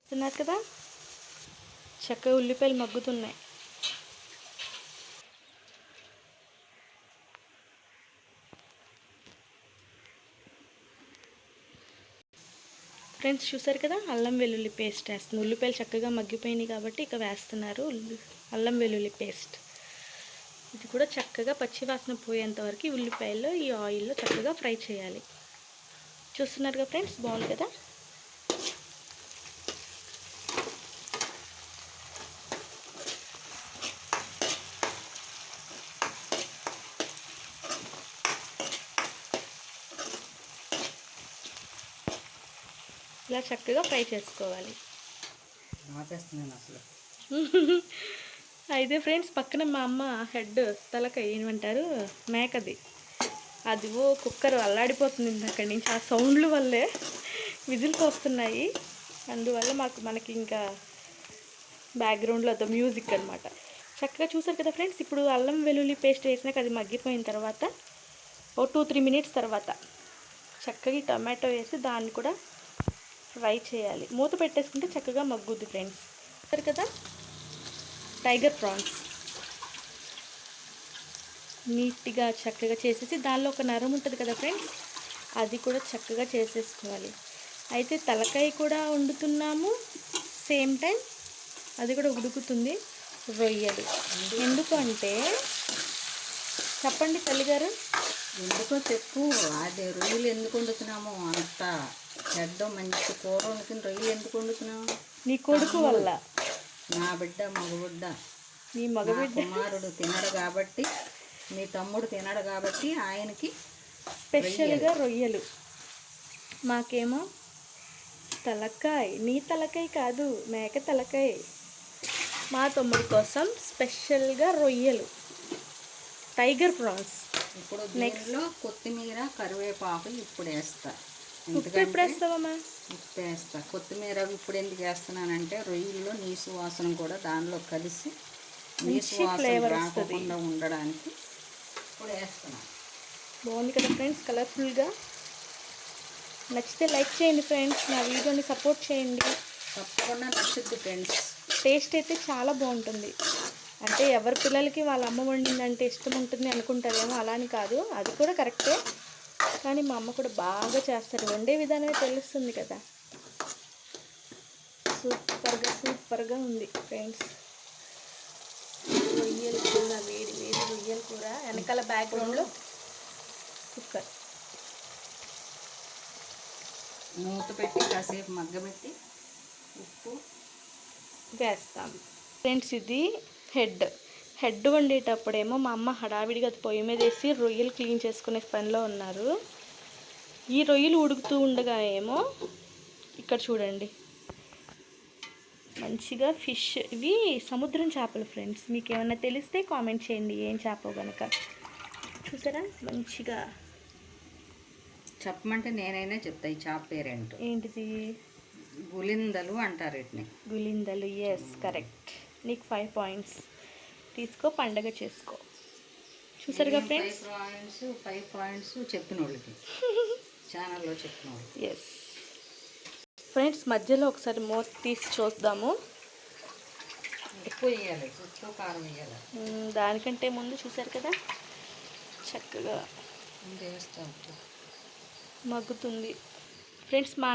చూస్తున్నారు కదా, చక్కగా ఉల్లిపాయలు మగ్గుతున్నాయి. ఫ్రెండ్స్ చూసారు కదా, అల్లం వెల్లుల్లి పేస్ట్ వేస్తుంది. ఉల్లిపాయలు చక్కగా మగ్గిపోయినాయి కాబట్టి ఇక వేస్తున్నారు అల్లం వెల్లుల్లి పేస్ట్. ఇది కూడా చక్కగా పచ్చివాసన పోయేంత వరకు ఉల్లిపాయల్లో ఈ ఆయిల్లో చక్కగా ఫ్రై చేయాలి. చూస్తున్నారుగా ఫ్రెండ్స్, బాగుంది కదా. ఇలా చక్కగా ఫ్రై చేసుకోవాలి. అయితే ఫ్రెండ్స్, పక్కన మా అమ్మ హెడ్ తలకాయ ఏమంటారు, మేకది, అది కుక్కర్ అల్లాడిపోతుంది అక్కడి నుంచి. ఆ సౌండ్ల వల్లే విజిల్స్ వస్తున్నాయి. అందువల్ల మనకి ఇంకా బ్యాక్గ్రౌండ్లో అదో మ్యూజిక్ అనమాట. చక్కగా చూసారు కదా ఫ్రెండ్స్. ఇప్పుడు అల్లం వెల్లుల్లి పేస్ట్ వేసినాక అది మగ్గిపోయిన తర్వాత ఓ 2-3 మినిట్స్ తర్వాత చక్కగా టమాటో వేసి దాన్ని కూడా ఫ్రై చేయాలి. మూత పెట్టేసుకుంటే చక్కగా మగ్గుద్ది ఫ్రెండ్స్. చూసారు కదా, టైగర్ ప్రాన్స్ నీట్గా చక్కగా చేసేసి దానిలో ఒక నరం ఉంటుంది కదా ఫ్రెండ్స్, అది కూడా చక్కగా చేసేసుకోవాలి. అయితే తలకాయ కూడా వండుతున్నాము, సేమ్ టైం అది కూడా ఉడుకుతుంది. రొయ్యలు ఎందుకంటే చెప్పండి తల్లిగారు, ఎందుకో చెప్పు. అదే రొయ్యలు ఎందుకు వండుతున్నాము? అంత చెడ్డ మంచి కూర వండుకుని రొయ్యలు ఎందుకు వండుతున్నాము? నీ కొడుకు వల్ల. నా బిడ్డ మగబిడ్డ, నీ మగబిడ్డ కుమారుడు తినడు కాబట్టి, మీ తమ్ముడు తినడు కాబట్టి ఆయనకి స్పెషల్గా రొయ్యలు. మాకేమో తలకాయ. నీ తలకాయ కాదు, మేక తలకాయ. మా తమ్ముడి కోసం స్పెషల్గా రొయ్యలు, టైగర్ ప్రాన్స్. ఇప్పుడు నెక్స్ట్లో కొత్తిమీర, కరివేపాకు ఇప్పుడు వేస్తా. ఉప్పు ఎప్పుడు వేస్తావమ్మా? ఉప్పు వేస్తా. కొత్తిమీర ఇప్పుడు ఎందుకు వేస్తున్నానంటే రొయ్యల్లో నీసు వాసన కూడా దానిలో కలిసి నీసు వాసన రాకుండా ఉండడానికి ఇప్పుడు వేస్తున్నాను. బాగుంది కదా ఫ్రెండ్స్, కలర్ఫుల్గా. నచ్చితే లైక్ చేయండి ఫ్రెండ్స్, నా వీడియోని సపోర్ట్ చేయండి. తప్పకుండా నచ్చుద్ది ఫ్రెండ్స్. టేస్ట్ అయితే చాలా బాగుంటుంది. అంటే ఎవరి పిల్లలకి వాళ్ళ అమ్మ వండిందంటే ఇష్టం ఉంటుంది అనుకుంటారేమో, అలా అని కాదు, అది కూడా కరెక్టే. కానీ మా అమ్మ కూడా బాగా చేస్తారు. వండే విధానమే తెలుస్తుంది కదా. సూపర్గా ఉంది ఫ్రెండ్స్. రొయ్యల కూర, వేడి వేడి రొయ్యల కూర. వెనకాల బ్యాక్గ్రౌండ్లో కుక్కర్. మూత పెట్టి కాసేపు మగ్గబెట్టి ఉప్పు వేస్తాం ఫ్రెండ్స్. ఇది హెడ్ వండేటప్పుడేమో మా అమ్మ హడావిడిగా పొయ్యి మీద వేసి రొయ్యలు క్లీన్ చేసుకునే పనిలో ఉన్నారు. ఈ రొయ్యలు ఉడుకుతూ ఉండగా ఏమో ఇక్కడ చూడండి, మంచిగా ఫిష్. ఇవి సముద్రం చేపలు ఫ్రెండ్స్. మీకు ఏమన్నా తెలిస్తే కామెంట్ చేయండి ఏం చేప కనుక. చూసారా మంచిగా. చెప్పమంటే నేనైనా చెప్తా ఈ చేప పేరేంటో. ఏంటిది? గులిందలు అంటారు వీటిని. గులిందలు, ఎస్ కరెక్ట్. నీకు 5 పాయింట్స్. తీసుకో, పండగ చేసుకో. చూసారుగా ఫ్రెండ్స్, 5 పాయింట్స్ చెప్పిన వాళ్ళకి ఛానల్లో చెప్పిన వాళ్ళు. ఎస్ ఫ్రెండ్స్, మధ్యలో ఒకసారి మూత తీసి చూద్దాము. ఉప్పు వేయాలి, ఉప్పు కారం వేయాలి. దానికంటే ముందు చూసారు కదా చక్కగా మగ్గుతుంది ఫ్రెండ్స్. మా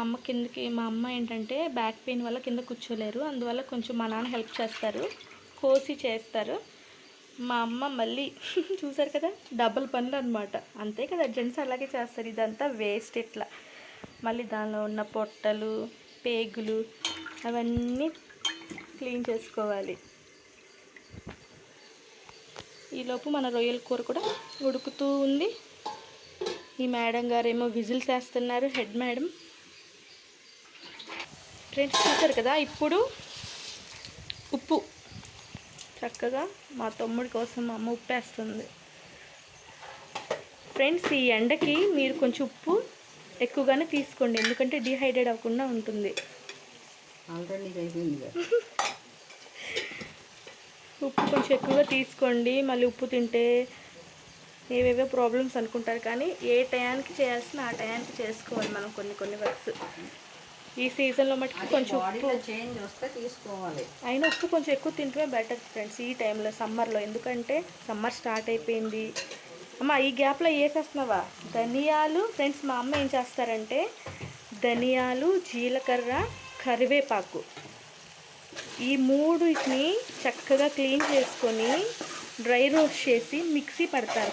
అమ్మ కిందకి, మా అమ్మ ఏంటంటే బ్యాక్ పెయిన్ వల్ల కింద కూర్చోలేరు. అందువల్ల కొంచెం మా నాన్న హెల్ప్ చేస్తారు, కోసి చేస్తారు. మా అమ్మ మళ్ళీ చూసారు కదా డబుల్ పనులు అనమాట. అంతే కదా, జెంట్స్ అలాగే చేస్తారు. ఇదంతా వేస్ట్. ఇట్లా మళ్ళీ దానిలో ఉన్న పొట్టలు, పేగులు అవన్నీ క్లీన్ చేసుకోవాలి. ఈలోపు మన రొయ్యల కూర కూడా ఉడుకుతూ ఉంది. ఈ మేడం గారేమో విజిల్స్ వేస్తున్నారు, హెడ్ మేడం. ఫ్రెండ్స్ చూసారు కదా, ఇప్పుడు ఉప్పు చక్కగా మా తమ్ముడి కోసం మా అమ్మ ఉప్పు వేస్తుంది. ఫ్రెండ్స్, ఈ ఎండకి మీరు కొంచెం ఉప్పు ఎక్కువగానే తీసుకోండి, ఎందుకంటే డిహైడ్రేట్ అవ్వకుండా ఉంటుంది. ఉప్పు కొంచెం ఎక్కువగా తీసుకోండి. మళ్ళీ ఉప్పు తింటే ఏవేవో ప్రాబ్లమ్స్ అనుకుంటారు, కానీ ఏ టయానికి చేయాల్సిన ఆ టయానికి చేసుకోవాలి మనం కొన్ని వర్క్స్. ఈ సీజన్లో మటుకు కొంచెం ఉప్పు బాడీలో చేంజ్ వస్తే తీసుకోవాలి. అయినా ఉప్పు కొంచెం ఎక్కువ తింటమే బెటర్ ఫ్రెండ్స్ ఈ టైంలో సమ్మర్లో. ఎందుకంటే సమ్మర్ స్టార్ట్ అయిపోయింది. అమ్మ ఈ గ్యాప్లో వేసేస్తున్నావా ధనియాలు ఫ్రెండ్స్? మా అమ్మ ఏం చేస్తారంటే ధనియాలు, జీలకర్ర, కరివేపాకు ఈ మూడుని చక్కగా క్లీన్ చేసుకొని డ్రై రోస్ట్ చేసి మిక్సీ పడతారు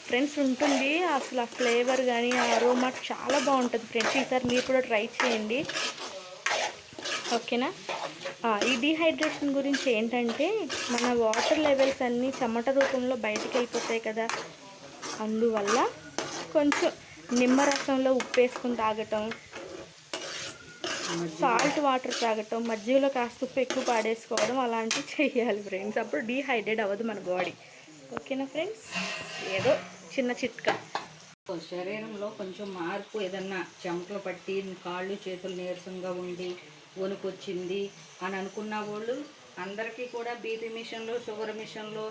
ఫ్రెండ్స్ ఉంటుంది అసలు ఆ ఫ్లేవర్ కానీ ఆ అరోమా చాలా బాగుంటుంది ఫ్రెండ్స్. ఈసారి మీరు కూడా ట్రై చేయండి, ఓకేనా? ఈ డీహైడ్రేషన్ గురించి ఏంటంటే మన వాటర్ లెవెల్స్ అన్నీ చెమట రూపంలో బయటికి వెళ్ళిపోతాయి కదా, అందువల్ల కొంచెం నిమ్మరసంలో ఉప్పు వేసుకుని తాగటం, సాల్ట్ వాటర్ తాగటం, మజ్జిగలో కాస్త ఉప్పు ఎక్కువ పాడేసుకోవడం అలాంటివి చేయాలి ఫ్రెండ్స్. అప్పుడు డీహైడ్రేట్ అవ్వదు మన బాడీ, ఓకేనా ఫ్రెండ్స్? ఏదో చిన్న చిట్కా. శరీరంలో కొంచెం మార్పు ఏదన్నా చెమటలు పట్టి కాళ్ళు చేతులు నీరసంగా ఉండి వణుకొచ్చింది అని అనుకున్న వాళ్ళు అందరికీ కూడా బీపీ మిషన్లు, షుగర్ మిషన్లు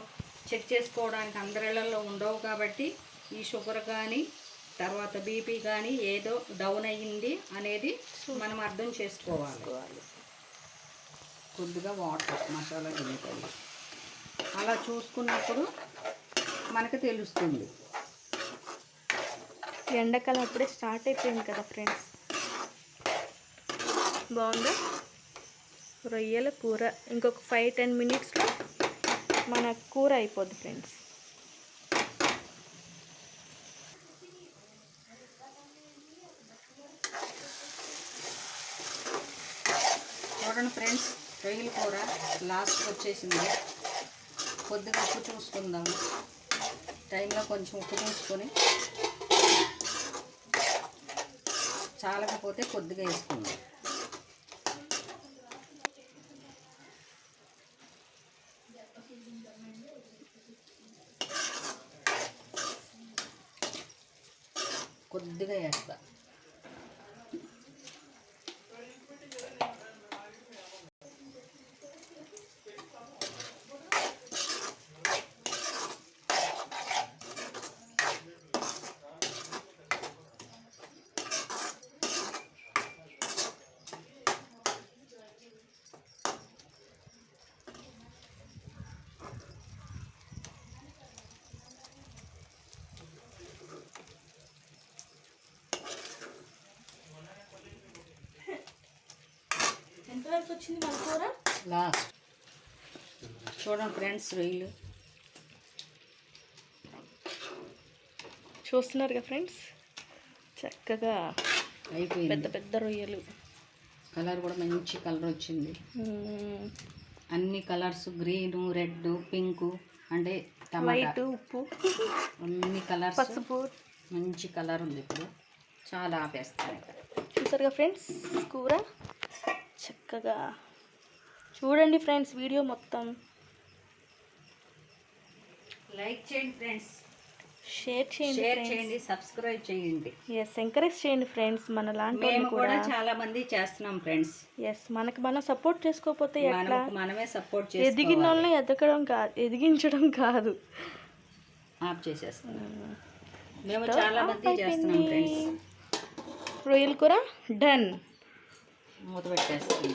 చెక్ చేసుకోవడానికి అందరిళ్లలో ఉండవు కాబట్టి ఈ షుగర్ కానీ తర్వాత బీపీ కానీ ఏదో డౌన్ అయ్యింది అనేది మనం అర్థం చేసుకోవాలి. కొద్దిగా వాటర్ మసాలా దింపాలి, అలా చూసుకున్నప్పుడు మనకు తెలుస్తుంది. ఎండాకాలం అప్పుడే స్టార్ట్ అయిపోయింది కదా ఫ్రెండ్స్. బాగుందా రొయ్యల కూర? ఇంకొక 5-10 మినిట్స్లో మన కూర అయిపోద్ది ఫ్రెండ్స్. చూడండి ఫ్రెండ్స్, రొయ్యల కూర లాస్ట్కి వచ్చేసింది. కొద్దిగా ఉప్పు చూసుకుందాము. టైంలో కొంచెం ఉప్పు చూసుకొని చాలకపోతే కొద్దిగా వేసుకుందాం. కొద్దిగా వేస్తా. ఎంతవరకు వచ్చింది మన కూర? లాస్ట్ చూడండి ఫ్రెండ్స్, రొయ్యలు చూస్తున్నారు కదా ఫ్రెండ్స్, చక్కగా అయిపోయింది. పెద్ద పెద్ద రొయ్యలు. కలర్ కూడా మంచి కలర్ వచ్చింది. అన్ని కలర్స్ గ్రీను, రెడ్, పింకు అంటే వైట్, ఉప్పు, అన్ని కలర్స్, పసుపు, మంచి కలర్ ఉంది. ఇప్పుడు చాలా ఆపేస్తాను. చూసారుగా ఫ్రెండ్స్ కూర చక్కగా. చూడండి ఫ్రెండ్స్ వీడియో మొత్తం. లైక్ చేయండి ఫ్రెండ్స్, షేర్ చేయండి, సబ్స్క్రైబ్ చేయండి. ఎస్, ఎంకరేజ్ చేయండి ఫ్రెండ్స్. మన లాంటి మేము కూడా చాలా మంది చేస్తున్నాం ఫ్రెండ్స్. ఎస్, మనకి మనం సపోర్ట్ చేసుకోకపోతే ఎట్లా? మనమే సపోర్ట్ ఎదిగిన వాళ్ళని ఎదిగించడం కాదు, ఆఫ్ చేసేస్తున్నాం. మేము చాలా మంది చేస్తున్నాం ఫ్రెండ్స్. రొయ్యల కూర డన్. మూత పెట్టేస్తున్నాం.